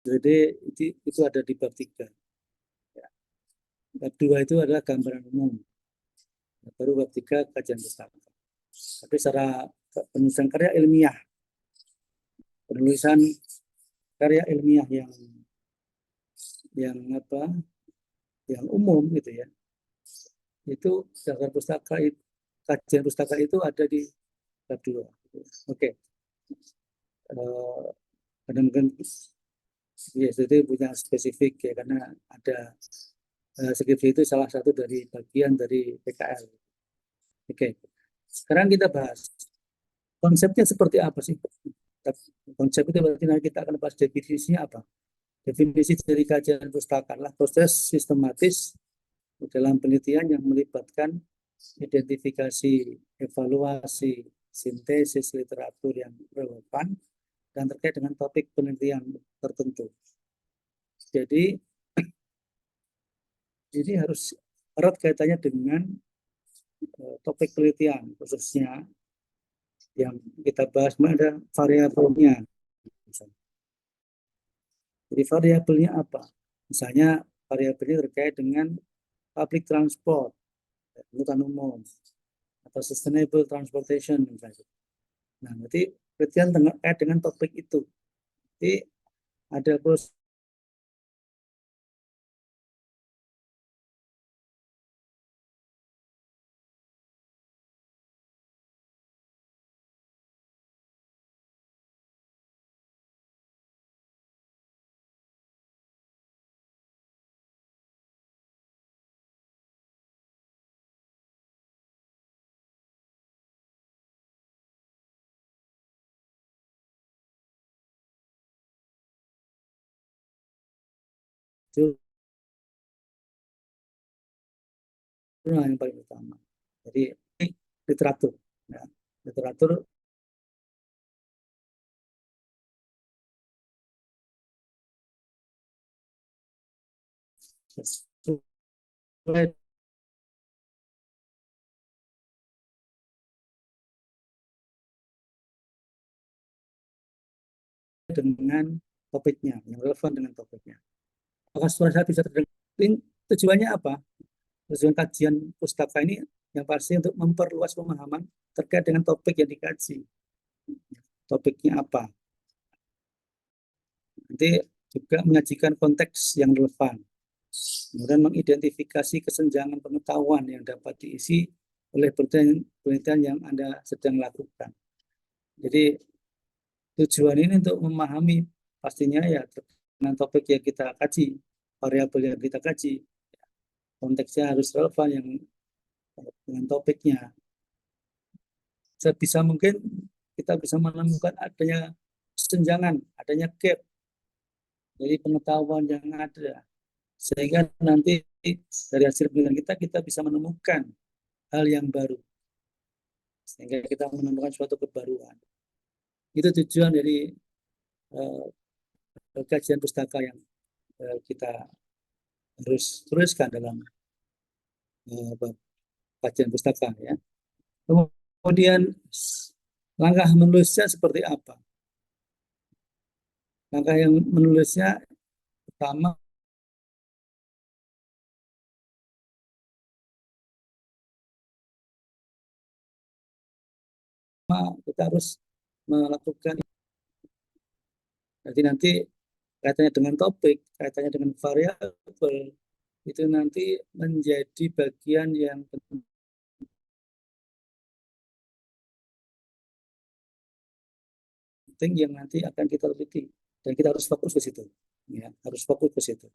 Jadi itu ada di bab 3. Ya. Bab 2 itu adalah gambaran umum. Baru bab 3 kajian pustaka. Tapi secara penulisan karya ilmiah, penulisan karya ilmiah yang apa, yang umum gitu ya, itu dasar pustaka, kajian pustaka itu ada di bab 2. Oke. Kadang mungkin ya jadi punya spesifik ya, karena ada skripsi itu salah satu dari bagian dari PKL. Oke, sekarang kita bahas konsepnya seperti apa sih. Konsep itu berarti nanti kita akan bahas definisinya apa. Definisi dari kajian pustaka adalah proses sistematis dalam penelitian yang melibatkan identifikasi, evaluasi, sintesis literatur yang relevan dan terkait dengan topik penelitian tertentu. Jadi harus erat kaitannya dengan topik penelitian, khususnya yang kita bahas ada variabelnya. Jadi variabelnya apa? Misalnya variabelnya terkait dengan public transport, angkutan umum, atau sustainable transportation misalnya. Nah, nanti penelitian terkait dengan topik itu. Jadi ada proses itu yang paling utama. Jadi literatur, ya. Literatur sesuai dengan topiknya, yang relevan dengan topiknya. Apakah suara saya bisa terdengar? Tujuannya apa? Tujuan kajian pustaka ini yang pasti untuk memperluas pemahaman terkait dengan topik yang dikaji. Topiknya apa? Nanti juga menyajikan konteks yang relevan. Kemudian mengidentifikasi kesenjangan pengetahuan yang dapat diisi oleh penelitian yang Anda sedang lakukan. Jadi tujuan ini untuk memahami pastinya ya dengan topik yang kita kaji, variabel yang kita kaji, konteksnya harus relevan yang dengan topiknya. Sebisa mungkin kita bisa menemukan adanya kesenjangan, adanya gap dari pengetahuan yang ada, sehingga nanti dari hasil penelitian kita bisa menemukan hal yang baru, sehingga kita menemukan suatu kebaruan. Itu tujuan dari uh, kajian pustaka yang kita harus teruskan dalam kajian pustaka ya. Kemudian langkah menulisnya seperti apa? Langkah yang menulisnya pertama kita harus melakukan, nanti kaitannya dengan topik, kaitannya dengan variabel, itu nanti menjadi bagian yang penting yang nanti akan kita teliti, dan kita harus fokus ke situ, ya, harus fokus ke situ.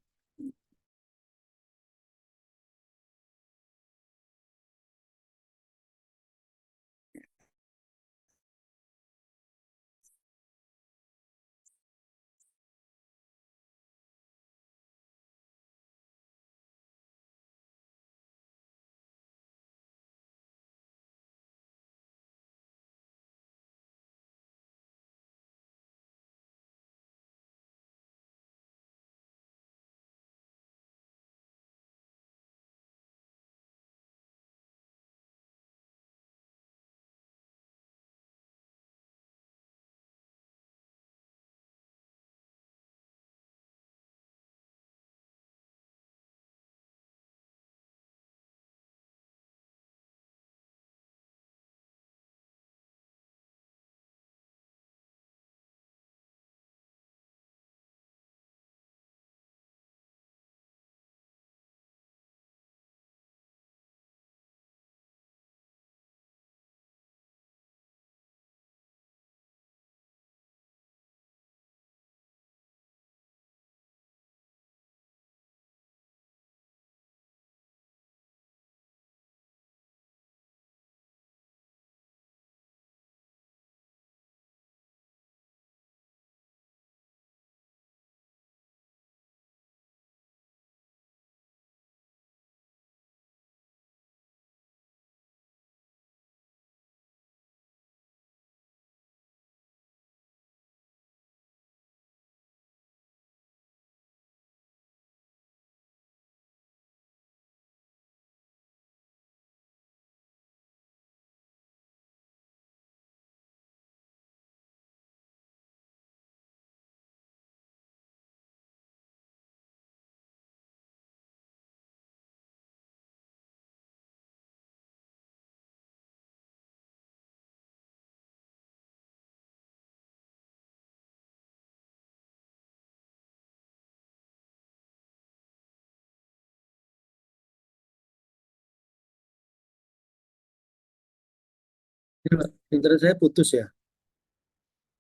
Internet saya putus ya.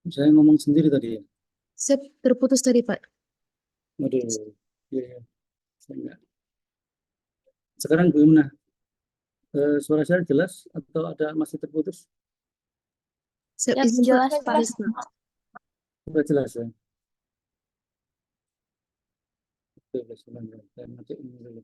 Saya ngomong sendiri tadi ya. Sep, terputus tadi, Pak. Aduh, ya, saya nggak. Sekarang gimana? Suara saya jelas atau ada masih terputus? Sep, Ya, izin jelas, Pak. Pak. Jelas, Pak. Sudah jelas ya. Oke, sebentar. Saya matiin ini dulu.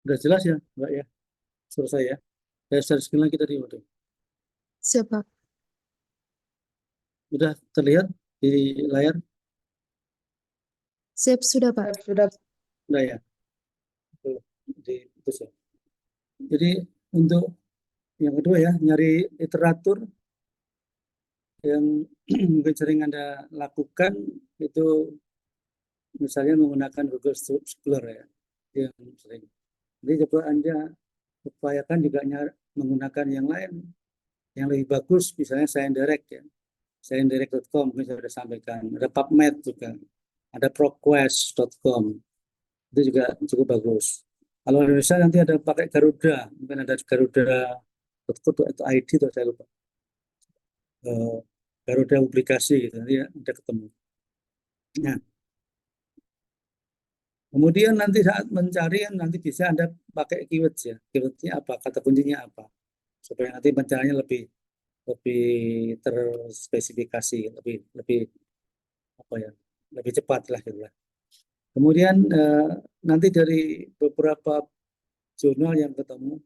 Udah jelas ya, Mbak ya? Suara saya ya. Saya share screen lagi tadi. Siap, Pak. Udah terlihat di layar? Sep, sudah, Pak. Udah ya. Putus ya. Jadi untuk yang kedua ya, nyari literatur yang mungkin sering Anda lakukan itu misalnya menggunakan Google Scholar ya, yang sering. Jadi coba Anda upayakan juga menggunakan yang lain, yang lebih bagus, misalnya ScienceDirect ya, sciencedirect.com mungkin saya sudah sampaikan, ada PubMed juga, ada ProQuest.com, itu juga cukup bagus. Kalau Indonesia nanti ada pakai Garuda, mungkin ada Garuda.co atau ID atau saya lupa. Garuda publikasi gitu, nanti ada ketemu. Nah, kemudian nanti saat mencari nanti bisa Anda pakai keywords ya. Keywordnya apa, kata kuncinya apa, supaya nanti pencariannya lebih terspesifikasi, lebih apa ya, lebih cepat lah gitu lah. Kemudian nanti dari beberapa jurnal yang ketemu,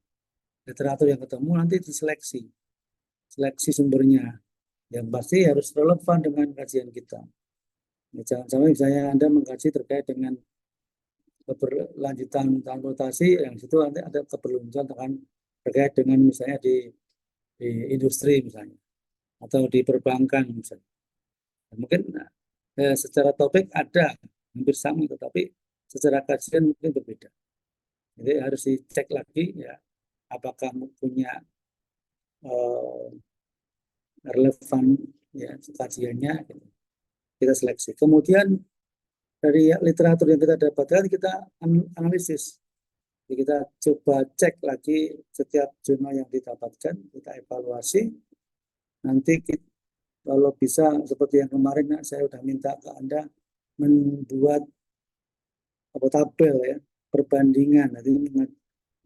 literatur yang ketemu, nanti seleksi sumbernya, yang pasti harus relevan dengan kajian kita. Nah, jangan sampai misalnya Anda mengkaji terkait dengan keberlanjutan transportasi, yang situ nanti ada keberlanjutan terkait dengan misalnya di industri misalnya, atau di perbankan misalnya. Mungkin secara topik ada hampir sama, tetapi secara kajian mungkin berbeda. Jadi harus dicek lagi ya, apakah punya relevan ya kajiannya, gitu. Kita seleksi. Kemudian dari literatur yang kita dapatkan kita analisis. Jadi kita coba cek lagi setiap jurnal yang didapatkan, kita evaluasi. Nanti kita, kalau bisa seperti yang kemarin saya sudah minta ke Anda membuat tabel ya, perbandingan, nanti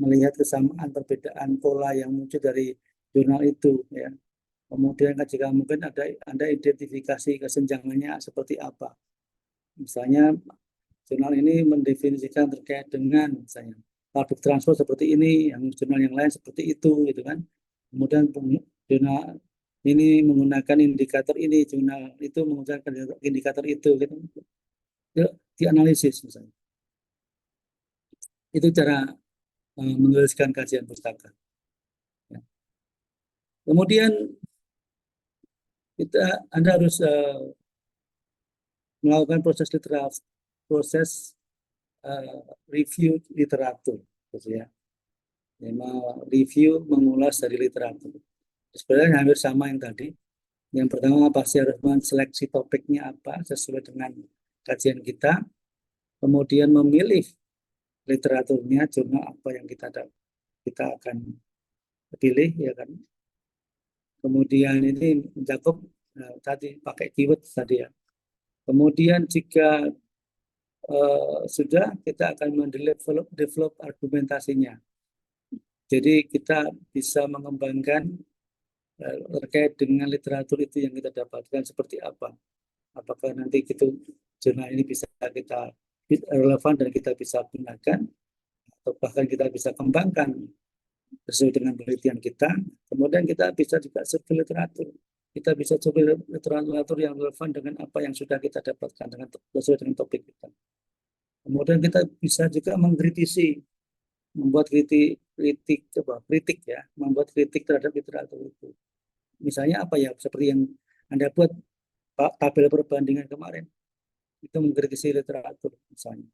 melihat kesamaan perbedaan pola yang muncul dari jurnal itu ya. Kemudian jika mungkin ada Anda identifikasi kesenjangannya seperti apa. Misalnya jurnal ini mendefinisikan terkait dengan misalnya public transport seperti ini, yang jurnal yang lain seperti itu gitu kan. Kemudian jurnal ini menggunakan indikator ini, jurnal itu menggunakan indikator itu gitu. Itu dianalisis misalnya. Itu cara menuliskan kajian pustaka. Ya. Kemudian Anda harus melakukan proses review literatur, gitu ya. Review, mengulas dari literatur. Sebenarnya hampir sama yang tadi. Yang pertama pasti harus menseleksi topiknya apa sesuai dengan kajian kita. Kemudian memilih literaturnya, jurnal apa yang kita akan pilih ya kan. Kemudian ini mencakup tadi pakai keyword tadi ya. Kemudian jika sudah, kita akan mendevelop argumentasinya. Jadi kita bisa mengembangkan terkait dengan literatur itu yang kita dapatkan seperti apa. Apakah nanti jurnal ini bisa kita relevan dan kita bisa gunakan, atau bahkan kita bisa kembangkan sesuai dengan penelitian kita. Kemudian kita bisa juga survei literatur. Kita bisa survei literatur yang relevan dengan apa yang sudah kita dapatkan sesuai dengan topik kita. Kemudian kita bisa juga mengkritisi, membuat kritik ya, membuat kritik terhadap literatur itu. Misalnya apa ya, seperti yang Anda buat tabel perbandingan kemarin, itu mengkritisi literatur misalnya.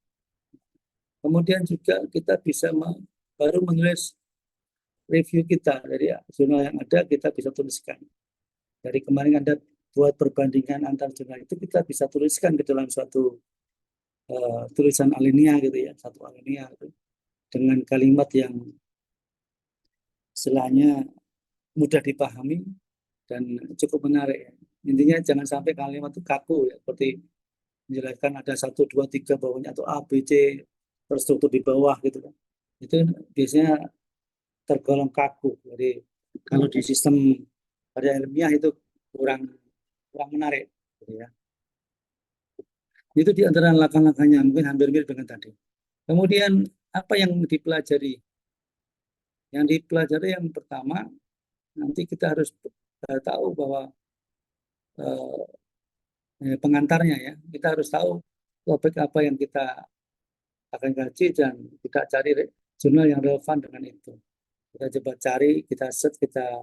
Kemudian juga kita bisa baru menulis review kita dari jurnal yang ada kita bisa tuliskan. Dari kemarin Anda buat perbandingan antar jurnal itu kita bisa tuliskan ke dalam suatu tulisan alinea gitu ya, satu alinea gitu, dengan kalimat yang istilahnya mudah dipahami dan cukup menarik. Intinya jangan sampai kalimat itu kaku ya, seperti menjelaskan ada 1, 2, 3 bawahnya atau A, B, C terstruktur di bawah gitu kan. Itu biasanya tergolong kaku. Jadi kalau di sistem pada ilmiah itu kurang menarik gitu ya. Itu di antara langkah-langkahnya mungkin hampir mirip dengan tadi. Kemudian apa yang dipelajari? Yang dipelajari yang pertama nanti kita harus tahu bahwa pengantarnya ya. Kita harus tahu topik apa yang kita akan kaji dan kita cari jurnal yang relevan dengan itu. Kita coba cari, kita search, kita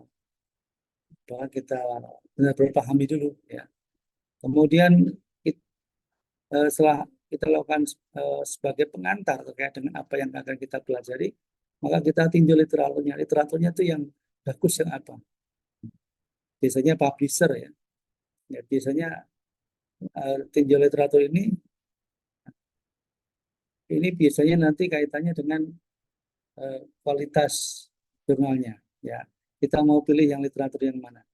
benar-benar pahami dulu ya. Kemudian setelah kita lakukan sebagai pengantar terkait dengan apa yang akan kita pelajari, maka kita tinjau literaturnya. Literaturnya itu yang bagus yang apa? Biasanya publisher ya. Ya biasanya tinjau literatur ini biasanya nanti kaitannya dengan kualitas jurnalnya ya. Kita mau pilih yang literatur yang mana?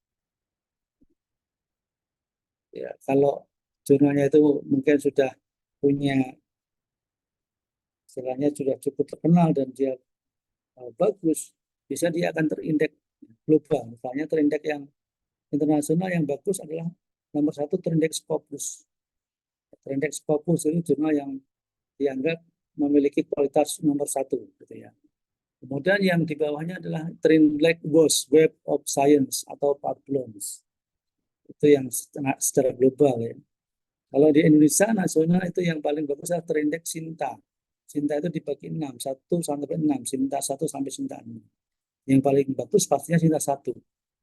Ya, kalau jurnalnya itu mungkin sudah punya istilahnya sudah cukup terkenal dan dia bagus, bisa dia akan terindeks global. Misalnya terindeks yang internasional yang bagus adalah nomor 1 terindeks Scopus. Terindeks Scopus ini jurnal yang dianggap memiliki kualitas nomor 1 gitu ya. Kemudian yang di bawahnya adalah terindeks WOS, Web of Science atau PubLons. Itu yang secara global ya. Kalau di Indonesia nasional itu yang paling bagus adalah terindeks Sinta. Sinta itu dibagi 6, 1 sampai 6, Sinta 1 sampai Sinta 6. Yang paling bagus pastinya Sinta 1.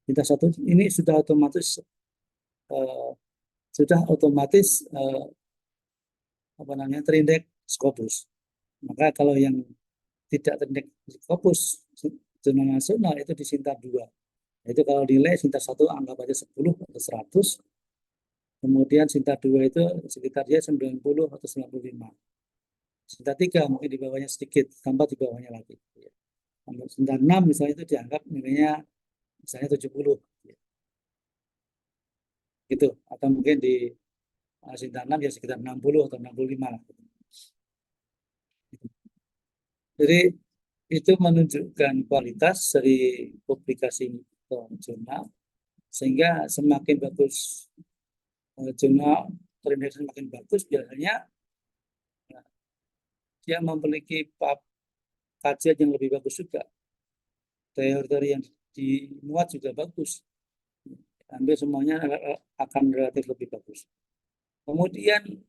Sinta 1 ini sudah otomatis terindeks Scopus. Maka kalau yang tidak terindeks Scopus jurnal nasional itu di Sinta 2. Itu kalau nilai Sinta 1 anggap aja 10 atau 100. Kemudian Sinta 2 itu sekitar dia 90 atau 95. Sinta 3 mungkin di bawahnya sedikit, tambah di bawahnya lagi. Sinta 6 misalnya itu dianggap nilainya misalnya 70. Gitu. Atau mungkin di Sinta 6 ya sekitar 60 atau 65. Jadi itu menunjukkan kualitas dari publikasi jurnal, sehingga semakin bagus jurnal terindeks semakin bagus, biasanya dia memiliki kajian yang lebih bagus juga. Teori-teori yang dimuat juga bagus. Hampir semuanya akan relatif lebih bagus. Kemudian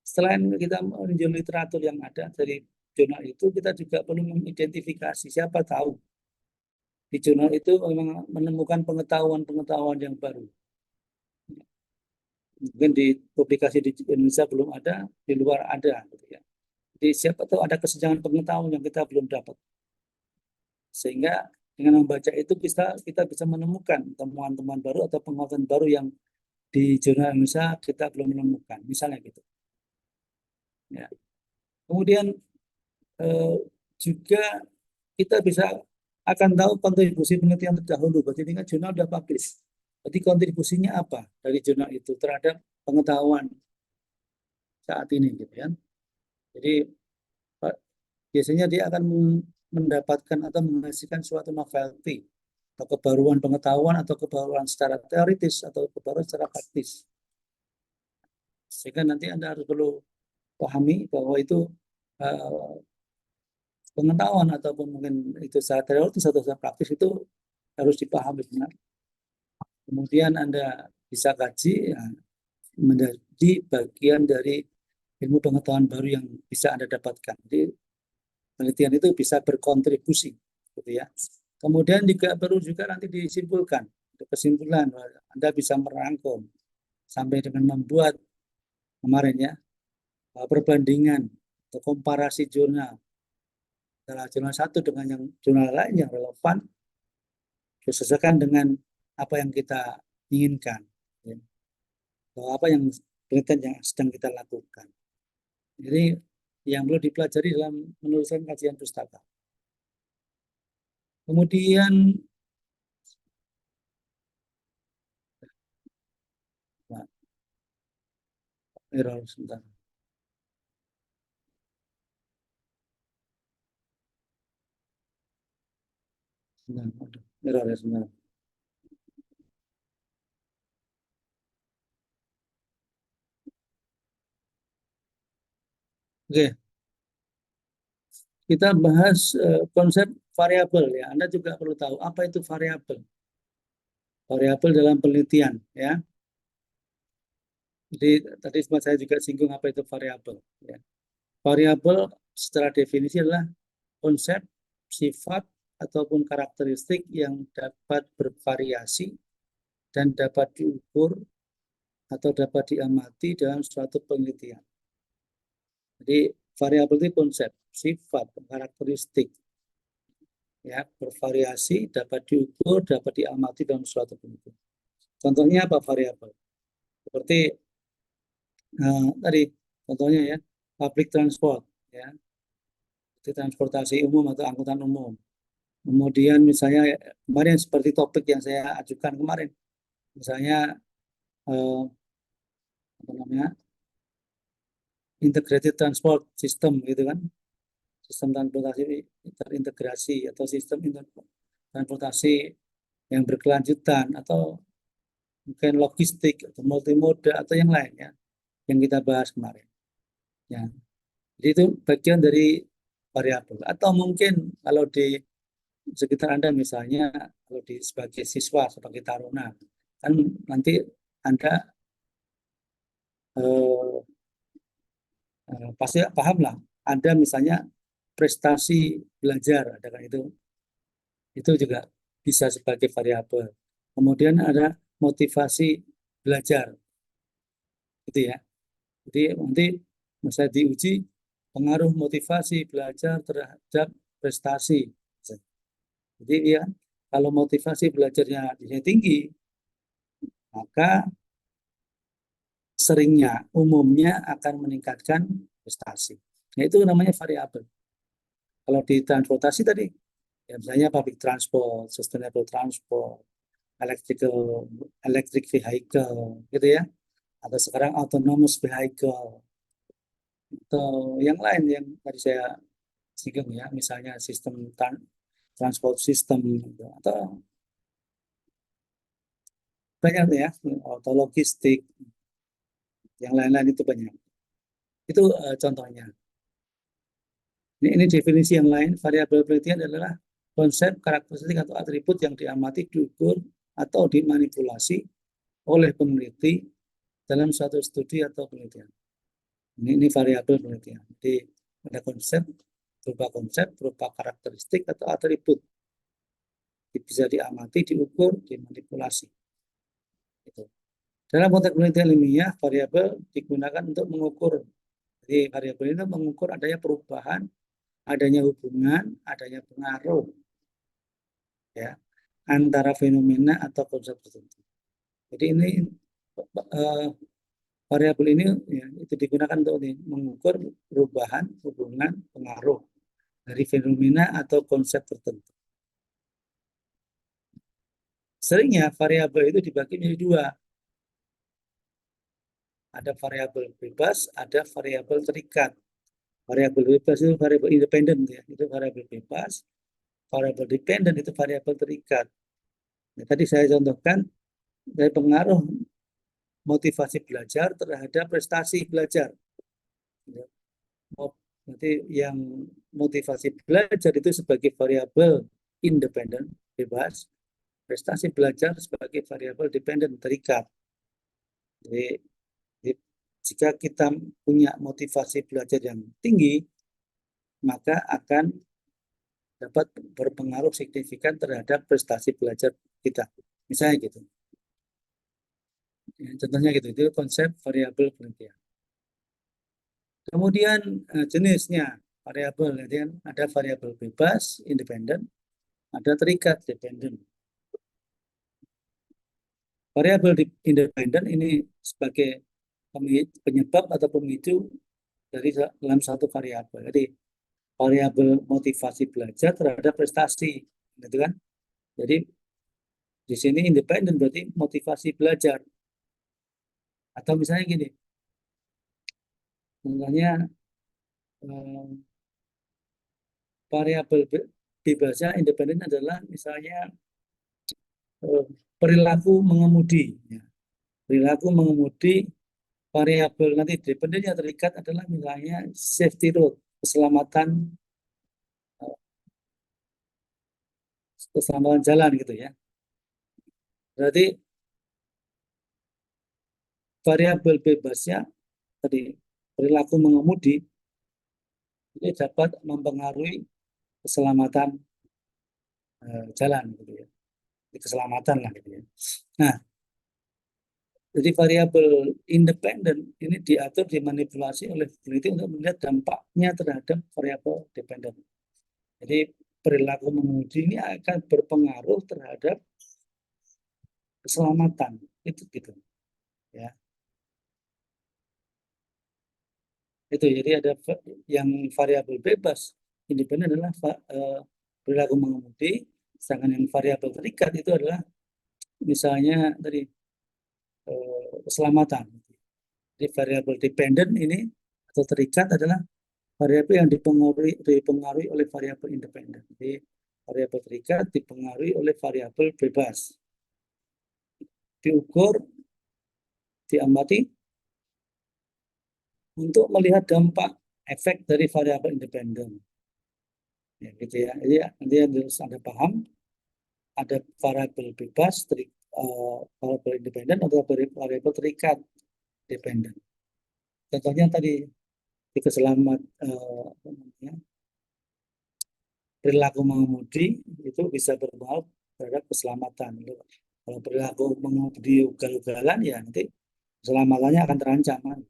selain kita menunjukkan literatur yang ada dari jurnal itu, kita juga perlu mengidentifikasi siapa tahu di jurnal itu memang menemukan pengetahuan yang baru. Mungkin di publikasi di Indonesia belum ada, di luar ada. Gitu ya. Jadi siapa tahu ada kesenjangan pengetahuan yang kita belum dapat. Sehingga dengan membaca itu kita bisa menemukan temuan-temuan baru atau penguatan baru yang di jurnal Indonesia kita belum menemukan. Misalnya gitu. Ya. Kemudian juga kita akan tahu kontribusi penelitian terdahulu. Berarti ini kan jurnal sudah publish. Jadi kontribusinya apa dari jurnal itu terhadap pengetahuan saat ini, gitu kan? Jadi biasanya dia akan mendapatkan atau menghasilkan suatu novelty atau kebaruan pengetahuan atau kebaruan secara teoritis atau kebaruan secara praktis. Sehingga nanti Anda harus perlu pahami bahwa itu pengetahuan ataupun mungkin itu secara teoritis atau secara praktis itu harus dipahami benar. Kemudian Anda bisa kaji ya, menjadi bagian dari ilmu pengetahuan baru yang bisa Anda dapatkan. Jadi penelitian itu bisa berkontribusi, gitu ya. Kemudian juga perlu juga nanti disimpulkan, kesimpulan Anda bisa merangkum sampai dengan membuat kemarin ya perbandingan atau komparasi jurnal antara jurnal satu dengan yang jurnal lain yang relevan disesuaikan dengan apa yang kita inginkan, ya. Atau apa yang penelitian yang sedang kita lakukan. Jadi yang perlu dipelajari dalam menuliskan kajian pustaka. Kemudian error sebentar. Error ya sebentar. Oke, kita bahas konsep variabel ya. Anda juga perlu tahu apa itu variabel. Variabel dalam penelitian ya. Jadi tadi sempat saya juga singgung apa itu variabel. Ya. Variabel secara definisi adalah konsep, sifat, ataupun karakteristik yang dapat bervariasi dan dapat diukur atau dapat diamati dalam suatu penelitian. Jadi variabel itu konsep, sifat, karakteristik, ya bervariasi, dapat diukur, dapat diamati dalam suatu penelitian. Contohnya apa variabel? Seperti tadi contohnya ya public transport, ya itu transportasi umum atau angkutan umum. Kemudian misalnya kemarin seperti topik yang saya ajukan kemarin, misalnya apa namanya integrated transport system gitu kan, sistem transportasi terintegrasi atau sistem transportasi yang berkelanjutan atau mungkin logistik atau multimoda atau yang lain ya yang kita bahas kemarin ya. Jadi itu bagian dari variabel. Atau mungkin kalau di sekitar Anda misalnya kalau di sebagai siswa sebagai taruna kan nanti Anda eh, pasti paham lah ada misalnya prestasi belajar ada kan itu juga bisa sebagai variabel. Kemudian ada motivasi belajar gitu ya. Jadi nanti bisa diuji pengaruh motivasi belajar terhadap prestasi. Jadi ya kalau motivasi belajarnya tinggi, maka seringnya, umumnya akan meningkatkan prestasi. Nah, itu namanya variabel. Kalau di transportasi tadi, ya misalnya public transport, sustainable transport, electric vehicle, gitu ya. Atau sekarang autonomous vehicle, atau yang lain yang tadi saya singgung ya, misalnya sistem transport system, gitu. Atau banyak ya, atau logistik, yang lain-lain itu banyak. Itu contohnya. Ini definisi yang lain, variabel penelitian adalah konsep, karakteristik, atau atribut yang diamati, diukur, atau dimanipulasi oleh peneliti dalam suatu studi atau penelitian. Ini variabel penelitian. Jadi ada konsep, berupa karakteristik atau atribut. Bisa diamati, diukur, dimanipulasi. Itu. Dalam konteks penelitian ilmiah, variabel digunakan untuk mengukur. Jadi variabel itu mengukur adanya perubahan, adanya hubungan, adanya pengaruh ya antara fenomena atau konsep tertentu. Jadi ini variabel ini ya, itu digunakan untuk mengukur perubahan, hubungan, pengaruh dari fenomena atau konsep tertentu. Seringnya variabel itu dibagi menjadi dua. Ada variabel bebas, ada variabel terikat. Variabel bebas itu variabel independen ya, itu variabel bebas. Variabel dependen itu variabel terikat. Nah, tadi saya contohkan dari pengaruh motivasi belajar terhadap prestasi belajar. Nanti yang motivasi belajar itu sebagai variabel independen, bebas. Prestasi belajar sebagai variabel dependen, terikat. Jadi, jika kita punya motivasi belajar yang tinggi, maka akan dapat berpengaruh signifikan terhadap prestasi belajar kita. Misalnya gitu. Ya, contohnya gitu, itu konsep variabel penelitian. Kemudian jenisnya, variabel, jadi kan ada variabel bebas, independen, ada terikat, dependen. Variabel independen ini sebagai penyebab atau pemicu dari dalam satu variabel. Jadi variabel motivasi belajar terhadap prestasi, gitu kan? Jadi di sini independen berarti motivasi belajar. Atau misalnya gini, misalnya variabel bebasnya independen adalah misalnya perilaku mengemudi. Ya. Perilaku mengemudi, variabel nanti dependen yang terikat adalah misalnya safety road, keselamatan jalan gitu ya. Berarti variabel bebasnya tadi perilaku mengemudi ini dapat mempengaruhi keselamatan jalan gitu ya. Keselamatan lah gitu ya. Nah, jadi variabel independen ini diatur, dimanipulasi oleh peneliti untuk melihat dampaknya terhadap variabel dependen. Jadi perilaku mengemudi ini akan berpengaruh terhadap keselamatan itu gitu ya. Itu jadi ada yang variabel bebas independen adalah perilaku mengemudi, sedangkan yang variabel terikat itu adalah misalnya tadi keselamatan. Jadi variabel dependen ini atau terikat adalah variabel yang dipengaruhi oleh variabel independen. Jadi variabel terikat dipengaruhi oleh variabel bebas. Diukur, diamati untuk melihat dampak efek dari variabel independen. Ya, gitu ya. Jadi nanti harus Anda paham ada variabel bebas, variabel independen atau variabel terikat dependen. Contohnya tadi di perilaku mengemudi itu bisa berpengaruh terhadap keselamatan. Kalau perilaku mengemudi ugal-ugalan ya nanti keselamatannya akan terancam.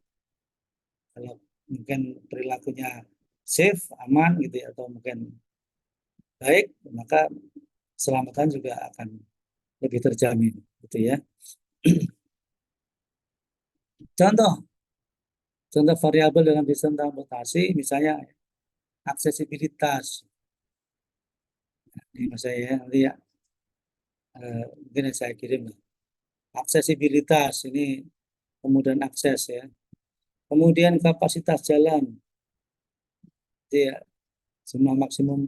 Kalau mungkin perilakunya safe, aman gitu ya, atau mungkin baik, maka keselamatan juga akan lebih terjamin gitu ya. Contoh variabel dalam sistem transportasi misalnya aksesibilitas. Ini mas saya nanti ya mungkin saya kirim. Aksesibilitas ini kemudian akses ya. Kemudian kapasitas jalan, ya, jumlah maksimum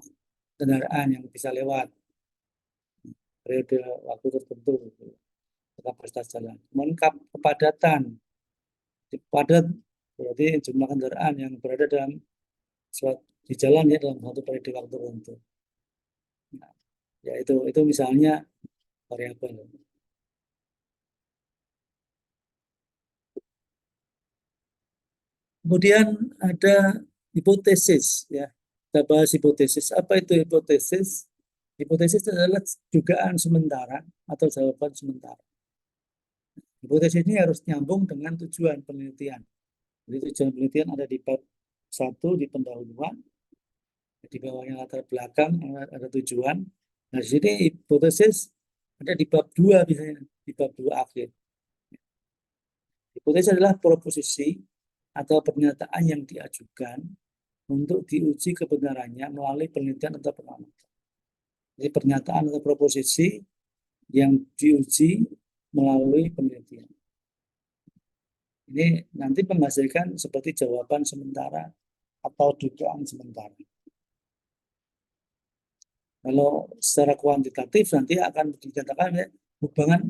kendaraan yang bisa lewat periode waktu tertentu, kapasitas jalan. Kemudian kepadatan, padat berarti jumlah kendaraan yang berada di jalan ya dalam satu periode waktu tertentu. Nah, ya itu misalnya variabel. Kemudian ada hipotesis ya. Kita bahas hipotesis. Apa itu hipotesis? Hipotesis adalah dugaan sementara atau jawaban sementara. Hipotesis ini harus nyambung dengan tujuan penelitian. Jadi tujuan penelitian ada di bab 1 di pendahuluan, di bawahnya latar belakang, ada tujuan. Nah, di sini hipotesis ada di bab 2 misalnya, di bab 2 akhir. Hipotesis adalah proposisi atau pernyataan yang diajukan untuk diuji kebenarannya melalui penelitian atau pengamatan. Jadi pernyataan atau proposisi yang diuji melalui penelitian. Ini nanti menghasilkan seperti jawaban sementara atau dugaan sementara. Kalau secara kuantitatif nanti akan dikatakan ya, hubungan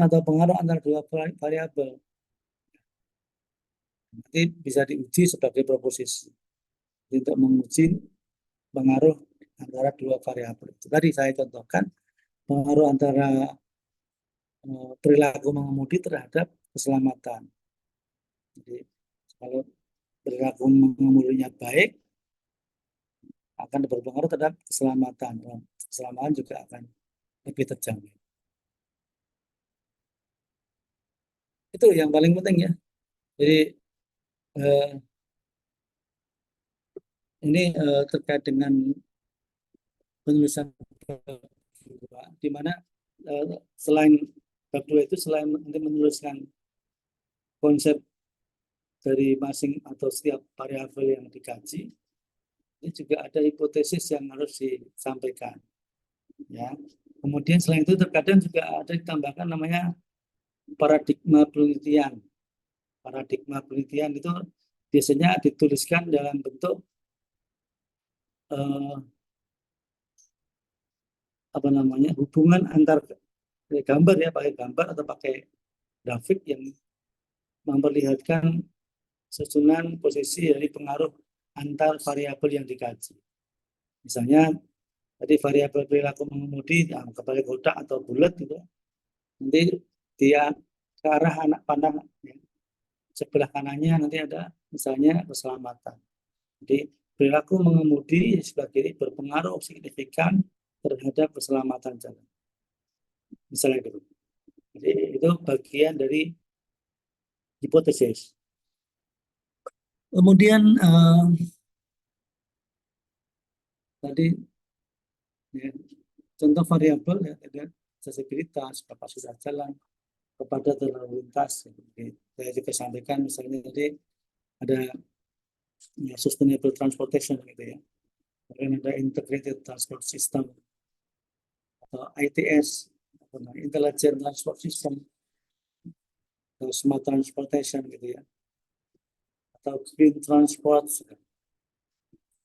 atau pengaruh antara dua variabel. Nanti bisa diuji sebagai proposisi untuk menguji pengaruh antara dua variabel. Tadi saya contohkan pengaruh antara perilaku mengemudi terhadap keselamatan. Jadi kalau perilaku mengemudinya baik akan berpengaruh terhadap keselamatan. Keselamatan juga akan lebih terjamin. Itu yang paling penting ya. Jadi ini terkait dengan penulisan bab 2, di mana selain bab 2 itu selain nanti menuliskan konsep dari masing atau setiap variabel yang dikaji, ini juga ada hipotesis yang harus disampaikan. Ya. Kemudian selain itu terkadang juga ada ditambahkan namanya paradigma penelitian. Paradigma penelitian itu biasanya dituliskan dalam bentuk hubungan antar gambar ya, pakai gambar atau pakai grafik yang memperlihatkan susunan posisi dari pengaruh antar variabel yang dikaji. Misalnya tadi variabel perilaku mengemudi kebalik kotak atau bulat gitu, nanti dia ke arah anak pandang ya. Sebelah kanannya nanti ada misalnya keselamatan. Jadi perilaku mengemudi sebelah kiri berpengaruh signifikan terhadap keselamatan jalan. Misalnya gitu. Jadi itu bagian dari hipotesis. Kemudian tadi ya, contoh variabel ya, ada aksesibilitas, kapasitas jalan, kepadatan lalu lintas. Jadi, saya juga sampaikan misalnya tadi ada ya, sustainable transportation gitu ya. Kemudian ada integrated transport system atau ITS, intelligent transport system, atau smart transportation gitu ya, atau green transport,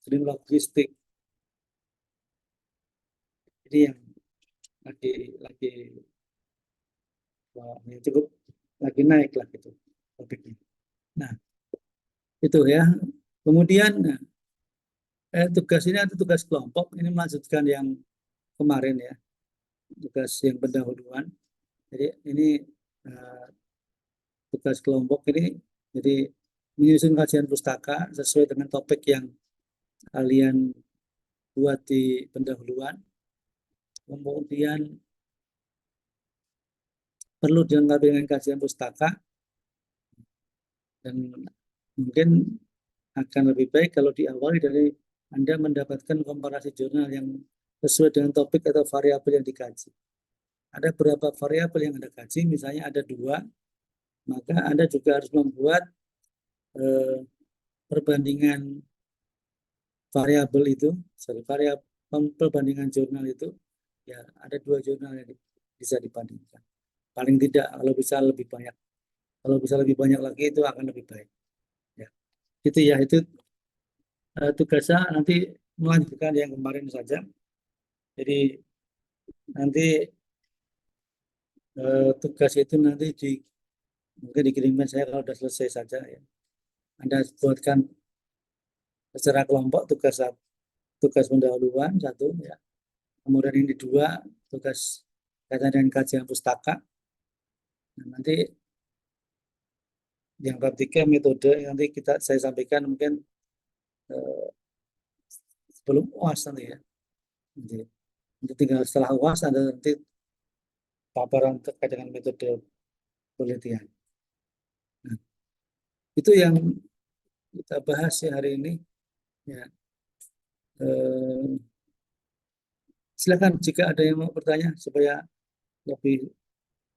green logistik. Jadi yang lagi ya cukup lagi naik lah gitu topiknya. Nah itu ya. Kemudian tugas ini ada tugas kelompok. Ini melanjutkan yang kemarin ya, tugas yang pendahuluan. Jadi ini tugas kelompok ini jadi menyusun kajian pustaka sesuai dengan topik yang kalian buat di pendahuluan. Kemudian perlu dilengkapi dengan kajian pustaka, dan mungkin akan lebih baik kalau diawali dari Anda mendapatkan komparasi jurnal yang sesuai dengan topik atau variabel yang dikaji. Ada beberapa variabel yang Anda kaji, misalnya ada 2, maka Anda juga harus membuat perbandingan variabel itu, perbandingan jurnal itu, ya ada 2 jurnal yang bisa dibandingkan. Paling tidak kalau bisa lebih banyak. Kalau bisa lebih banyak lagi itu akan lebih baik. Ya. Itu ya, itu tugasnya nanti melanjutkan yang kemarin saja. Jadi nanti tugas itu nanti mungkin dikirimkan saya kalau sudah selesai saja ya. Anda buatkan secara kelompok tugas pendahuluan 1 ya. Kemudian ini 2 tugas kaitan dengan kajian pustaka. Nah, nanti yang bab 3 metode nanti saya sampaikan mungkin sebelum UAS nanti ya. Nanti tinggal setelah UAS ada nanti paparan terkait dengan metode penelitian. Nah, itu yang kita bahas ya hari ini. Ya. Silakan jika ada yang mau bertanya supaya lebih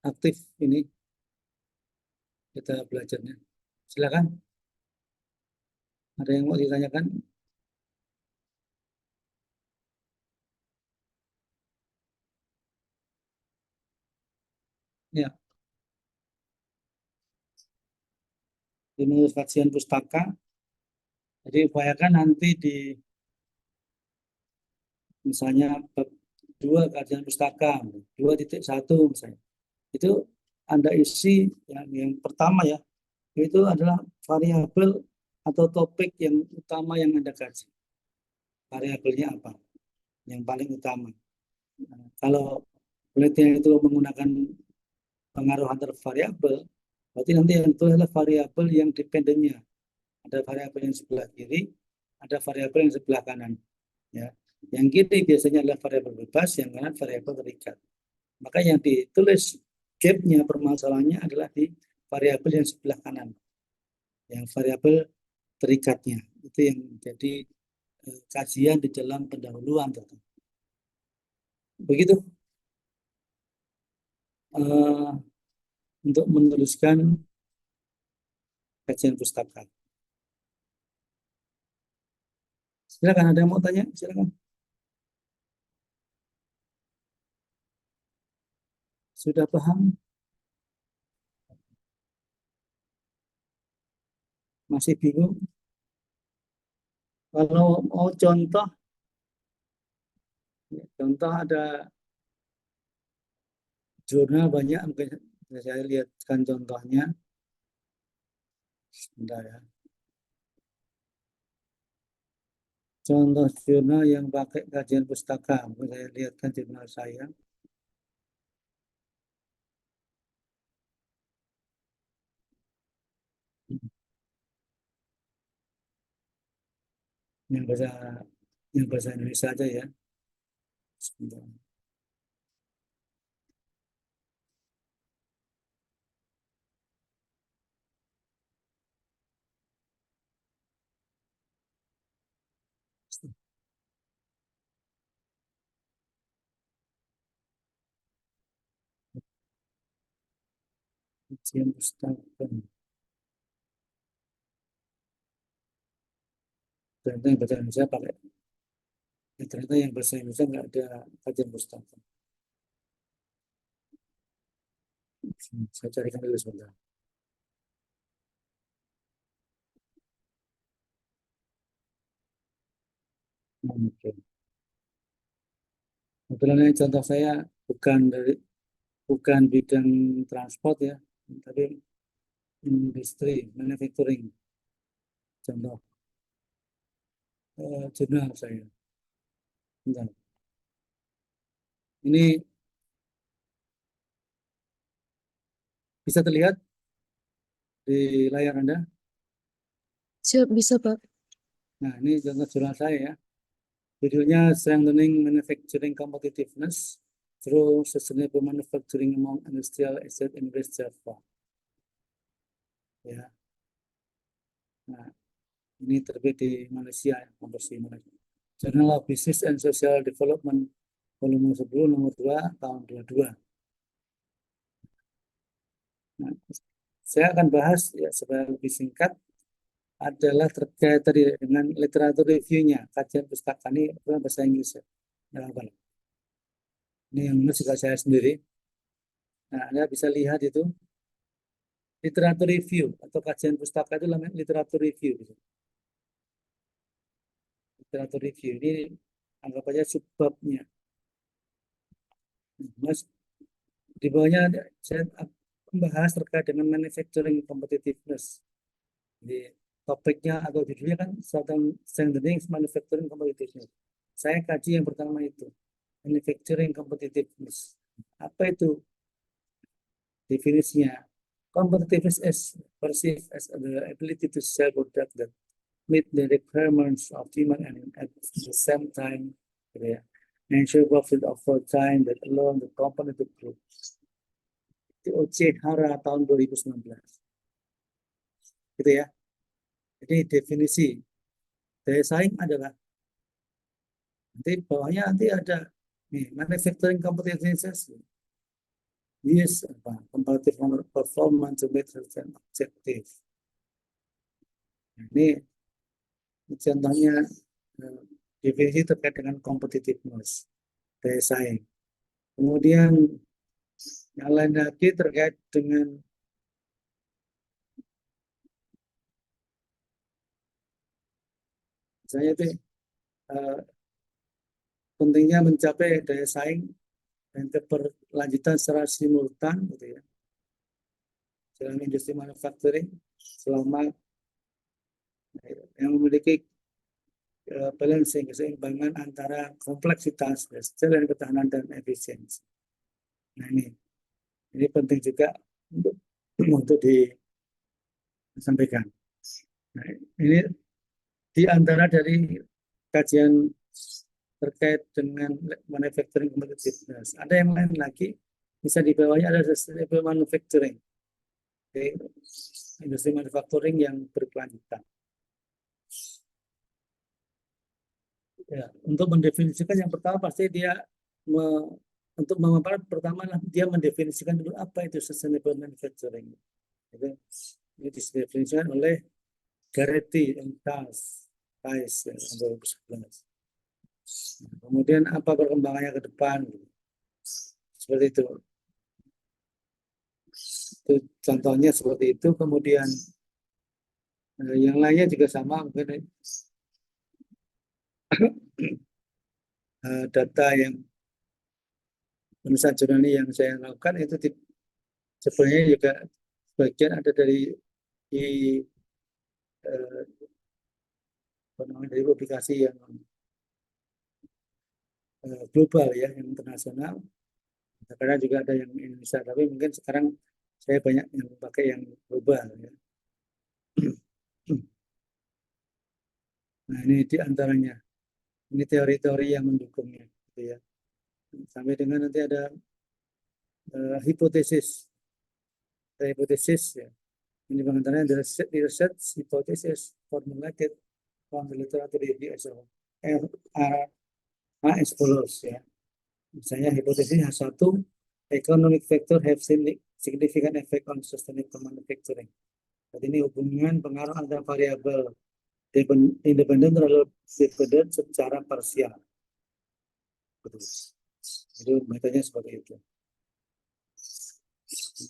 aktif ini kita belajarnya. Silakan. Ada yang mau ditanyakan? Ya. Di menulis kajian pustaka. Jadi upayakan nanti di misalnya bab 2 kajian pustaka 2.1 misalnya. Itu Anda isi yang pertama ya, itu adalah variabel atau topik yang utama yang Anda kaji. Variabelnya apa? Yang paling utama. Nah, kalau penelitian itu menggunakan pengaruh antar variabel, berarti nanti yang itu adalah variabel yang dependennya. Ada variabel yang sebelah kiri, ada variabel yang sebelah kanan. Ya. Yang kiri biasanya adalah variabel bebas, yang kanan variabel terikat. Maka yang ditulis gapnya permasalahannya adalah di variabel yang sebelah kanan. Yang variabel terikatnya. Itu yang jadi kajian di dalam pendahuluan. Begitu untuk menuliskan kajian pustaka. Silakan, ada yang mau tanya? Silakan. Sudah paham? Masih bingung? Kalau mau contoh ada jurnal banyak, mungkin saya lihatkan contohnya. Sebentar ya. Contoh jurnal yang pakai kajian pustaka, mungkin saya lihatkan jurnal saya. Yang bahasa Indonesia aja ya. Sebentar. Kajian pustaka. Ternyata yang bahasa Indonesia pakai. Ternyata yang bahasa Indonesia nggak ada kajian pustaka. Saya carikan dulu sebentar. Oke. Kebetulan contoh saya bukan bidang transport ya, tapi industri manufacturing. Contoh jurnal saya. Bentar. Ini bisa terlihat di layar Anda. Siap, bisa Pak. Nah, ini contoh jurnal saya ya. Judulnya Strengthening Manufacturing Competitiveness through Sustainable Manufacturing Among Industrial Estate in West Java. Ya. Nah, ini terbit di Malaysia, kampus di Malaysia. Journal of Business and Social Development volume 10 nomor 2 tahun 22. Nah, saya akan bahas ya supaya lebih singkat adalah terkait tadi dengan literatur review-nya, kajian pustaka ini bahasa Inggris ya. Ini yang menulis juga saya sendiri. Nah, Anda bisa lihat itu literatur review atau kajian pustaka itu namanya literatur review. Literatur review ini anggap aja subbabnya. Mas, di bawahnya saya membahas terkait dengan manufacturing competitiveness. Jadi topiknya atau judulnya kan strengthening manufacturing competitiveness. Saya kaji yang pertama itu manufacturing competitiveness. Apa itu definisinya? Competitiveness is perceived as the ability to sell product that meet the requirements of demand and at the same time ensure profit over time that allow the company to grow. Itu OC Hara tahun 2019. Gitu ya. Jadi definisi daya saing adalah nanti bawahnya nanti ada nih manufacturing competitiveness. Yes, comparative performance to meet certain objective. Ini contohnya definisi terkait dengan competitiveness, daya saing. Kemudian yang lain lagi terkait dengan misalnya itu pentingnya mencapai daya saing dan keberlanjutan secara simultan gitu ya dalam industri manufacturing selama yang memiliki balancing keseimbangan antara kompleksitas, skill dan ketahanan dan efisiensi. Nah ini penting juga untuk disampaikan. Nah, ini di antara dari kajian terkait dengan manufacturing competitiveness. Ada yang lain lagi, bisa di bawahnya ada sustainable manufacturing. Jadi, industri manufacturing yang berkelanjutan. Ya, untuk mendefinisikan yang pertama pasti dia untuk memaparkan pertama dia mendefinisikan dulu apa itu sustainable manufacturing. Itu didefinisikan oleh Garrity and Tice ya, 2011. Kemudian apa perkembangannya ke depan? Seperti itu. Itu contohnya seperti itu. Kemudian yang lainnya juga sama, mungkin data yang penulisan jurnal yang saya lakukan itu sebenarnya juga bagian ada di eh, dari publikasi yang global ya, yang internasional. Karena juga ada yang Indonesia, tapi mungkin sekarang saya banyak yang pakai yang global ya. Nah, ini di antaranya. Ini teori-teori yang mendukungnya gitu ya. Sampai dengan nanti ada hipotesis. Hipotesis ya. Ini pengantarnya the research hypothesis formulated from the literature review as as follows ya. Misalnya hipotesisnya satu, economic factor have significant effect on sustainable manufacturing. Jadi ini hubungan pengaruh antara variabel independen terhadap dependent secara parsial. Jadi metodenya seperti itu.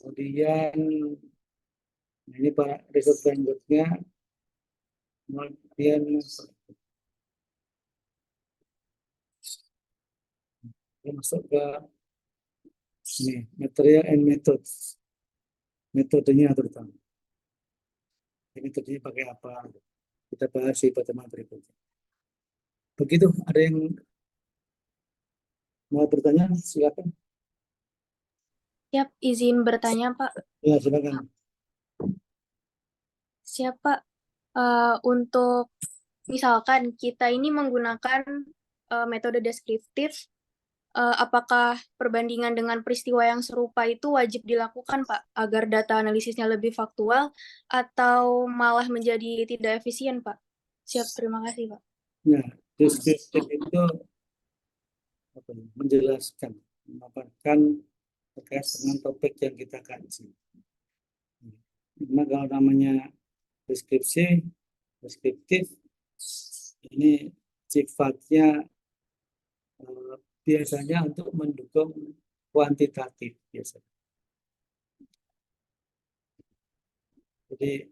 Kemudian ini para riset selanjutnya, kemudian masuk ke ini material and methods, metodenya terutama. Ini metodenya pakai apa? Kita bahas di pertemuan berikutnya. Begitu, ada yang mau bertanya? Silakan. Siap, izin bertanya, Pak. Ya, silakan. Siap, Pak. Untuk misalkan kita ini menggunakan metode deskriptif, apakah perbandingan dengan peristiwa yang serupa itu wajib dilakukan, Pak, agar data analisisnya lebih faktual atau malah menjadi tidak efisien, Pak? Siap, terima kasih, Pak. Ya, deskriptif itu menjelaskan, memaparkan terkait dengan topik yang kita kaji. Karena kalau namanya deskriptif, ini sifatnya biasanya untuk mendukung kuantitatif biasanya. Jadi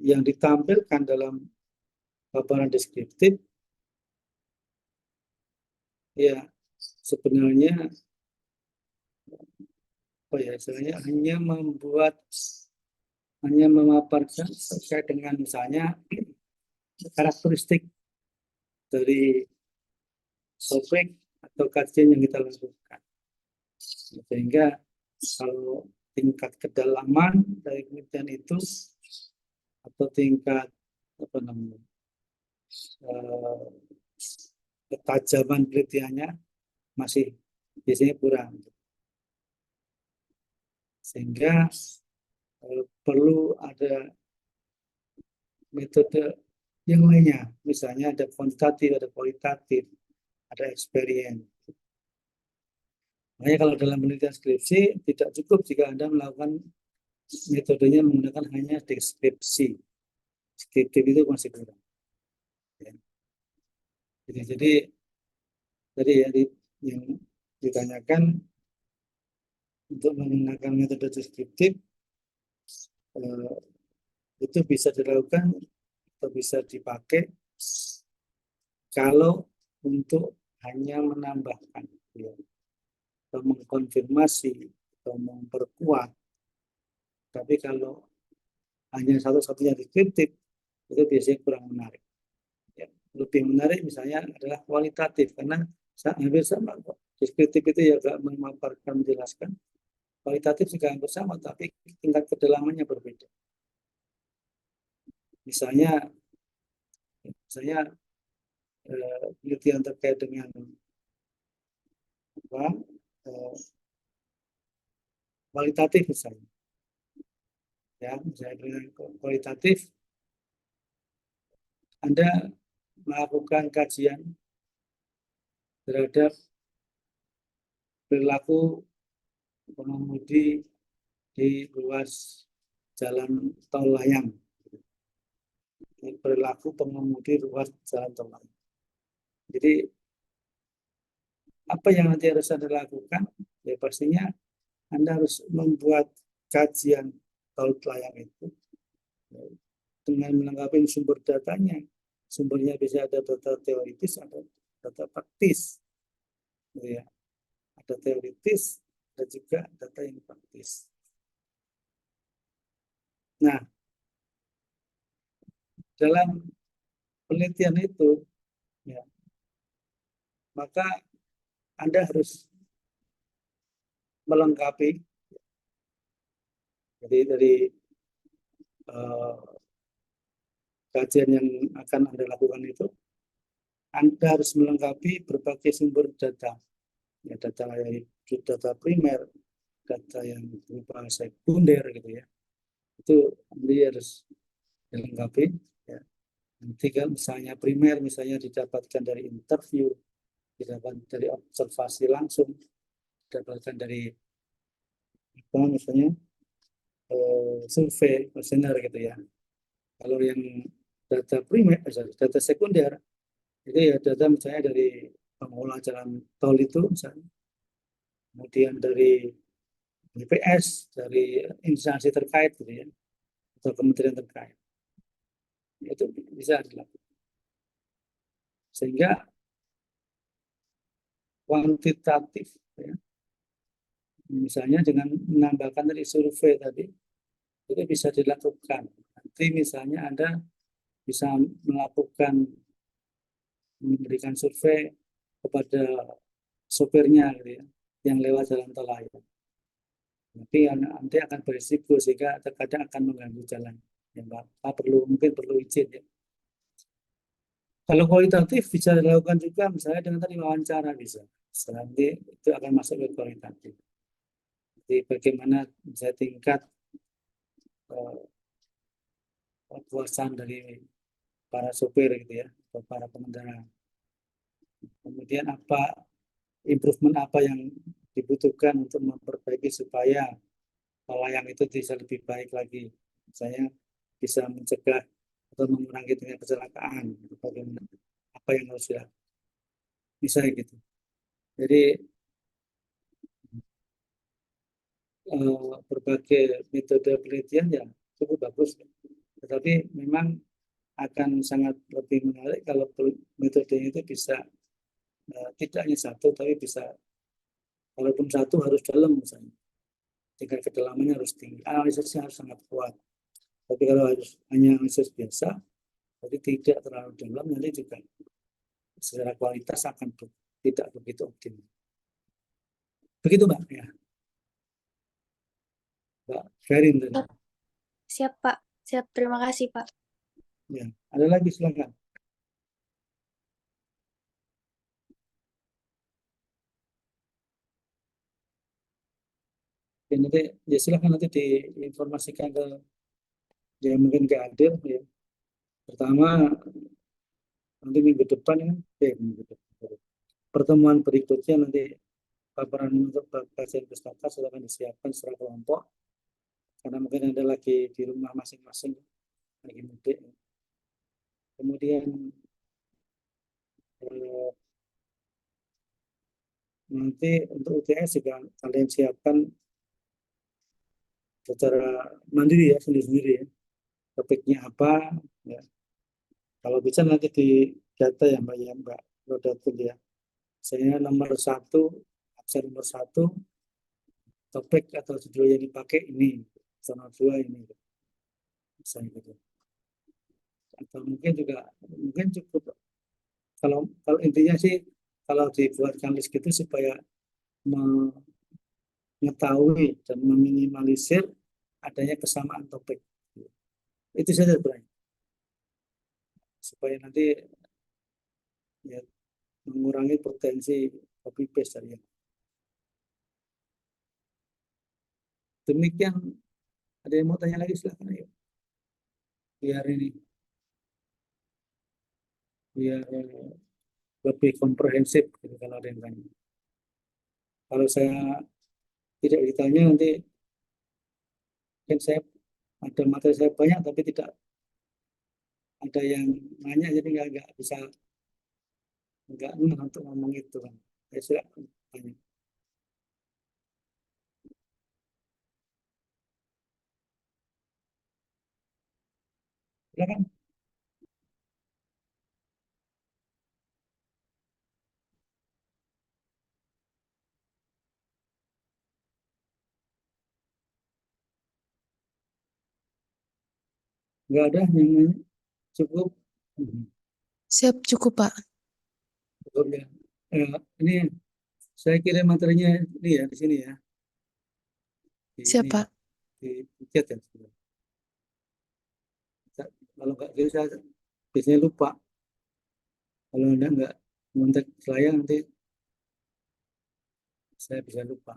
yang ditampilkan dalam paparan deskriptif ya sebenarnya istilahnya hanya memaparkan terkait dengan misalnya karakteristik dari topik atau kajian yang kita lakukan. Sehingga kalau tingkat kedalaman dari penelitian itu atau tingkat ketajaman penelitiannya masih biasanya kurang. Sehingga perlu ada metode yang lainnya, misalnya ada kuantitatif, ada kualitatif, ada experience. Makanya kalau dalam penelitian skripsi tidak cukup jika Anda melakukan metodenya menggunakan hanya deskripsi. Deskriptif itu masih kurang. Ya. Jadi ya yang ditanyakan untuk menggunakan metode deskriptif itu bisa dilakukan atau bisa dipakai kalau untuk hanya menambahkan ya, atau mengkonfirmasi atau memperkuat. Tapi kalau hanya satu-satunya deskriptif itu biasanya kurang menarik. Ya, lebih menarik misalnya adalah kualitatif karena hampir sama kok. Deskriptif itu ya agak memaparkan, menjelaskan. Kualitatif juga hampir sama, tapi tingkat kedalamannya berbeda. Misalnya penelitian terkait dengan kualitatif misalnya. Ya, misalnya dengan kualitatif, Anda melakukan kajian terhadap perilaku pengemudi di ruas jalan tol layang. Perilaku pengemudi ruas jalan tol layang. Jadi apa yang nanti harus Anda lakukan? Ya pastinya Anda harus membuat kajian tol layang itu dengan melengkapi sumber datanya. Sumbernya bisa ada data teoritis, ada data praktis. Ya. Ada teoritis, ada juga data yang praktis. Nah, dalam penelitian itu, ya, maka Anda harus melengkapi, jadi dari kajian yang akan Anda lakukan itu, Anda harus melengkapi berbagai sumber data, ya, data primer, data yang berupa sekunder, gitu ya. Itu Anda harus dilengkapi. Ya. Nanti kan misalnya primer, misalnya didapatkan dari interview, didapatkan dari observasi langsung, didapatkan dari apa misalnya survei kuesioner gitu ya. Kalau yang data primer, data sekunder itu ya data misalnya dari pengelola jalan tol itu misalnya, kemudian dari BPS, dari instansi terkait gitu ya, atau kementerian terkait, itu bisa dilakukan. Sehingga kuantitatif, ya, misalnya dengan menambahkan dari survei tadi, itu bisa dilakukan. Nanti misalnya Anda bisa melakukan memberikan survei kepada sopirnya gitu ya, yang lewat jalan tol layang. Tapi nanti akan berisiko sehingga terkadang akan mengganggu jalan. Ya, mungkin perlu izin ya. Kalau kualitatif bisa dilakukan juga misalnya dengan tadi wawancara bisa. Nanti itu akan masuk ke kualitatif. Jadi bagaimana bisa tingkat kepuasan dari para sopir gitu ya, atau para pengendara. Kemudian improvement apa yang dibutuhkan untuk memperbaiki supaya layang itu bisa lebih baik lagi. Misalnya bisa mencegah atau mengurangi tingkat kecelakaan. Bagaimana apa yang harus dilakukan. Bisa gitu. Jadi berbagai metode penelitian ya cukup bagus. Tetapi memang akan sangat lebih menarik kalau metodenya itu bisa tidak hanya satu, tapi bisa, walaupun satu harus dalam misalnya. Tingkat kedalamannya harus tinggi, analisisnya harus sangat kuat. Tapi kalau harus hanya analisis biasa, jadi tidak terlalu dalam, nanti juga secara kualitas akan tidak begitu optimal. Begitu Mbak ya. Mbak Ferin tadi. Siap, Pak. Siap, terima kasih, Pak. Ya, ada lagi silakan. Ya, nanti ya silakan nanti diinformasikan ke ya mungkin ke Adil ya. Pertama nanti minggu depan ya, minggu depan. Pertemuan berikutnya nanti paparan untuk kajian pustaka silakan disiapkan secara kelompok karena mungkin ada lagi di rumah masing-masing lagi mudik. Kemudian nanti untuk UTS juga kalian siapkan secara mandiri ya, sendiri-sendiri ya. Topiknya apa ya. Kalau bisa nanti di data ya Mbak Rodatul ya. Saya nomor 1, absen nomor 1, topik atau judul yang dipakai ini, sama 2 ini. Misalnya gitu. Atau mungkin cukup kalau intinya sih kalau dibuatkan list gitu supaya mengetahui dan meminimalisir adanya kesamaan topik. Itu saja sebenarnya. Supaya nanti ya mengurangi potensi copy paste tadi. Demikian, ada yang mau tanya lagi silakan ayo. Biar ini biar lebih komprehensif gitu, kalau ada yang tanya. Kalau saya tidak ditanya nanti kan saya ada materi saya banyak tapi tidak ada yang nanya, jadi nggak bisa, nggak untuk ngomong itu kan. Saya suka tanya. Silakan. Nggak ada yang nanya, cukup. Siap, cukup, Pak. Cukup ya. Ini saya kirim materinya ini ya, di sini ya, di Siap, ini ya, Pak. di chat ya. Kalau nggak gitu saya biasanya lupa. Kalau anda nggak kontak saya nanti saya bisa lupa.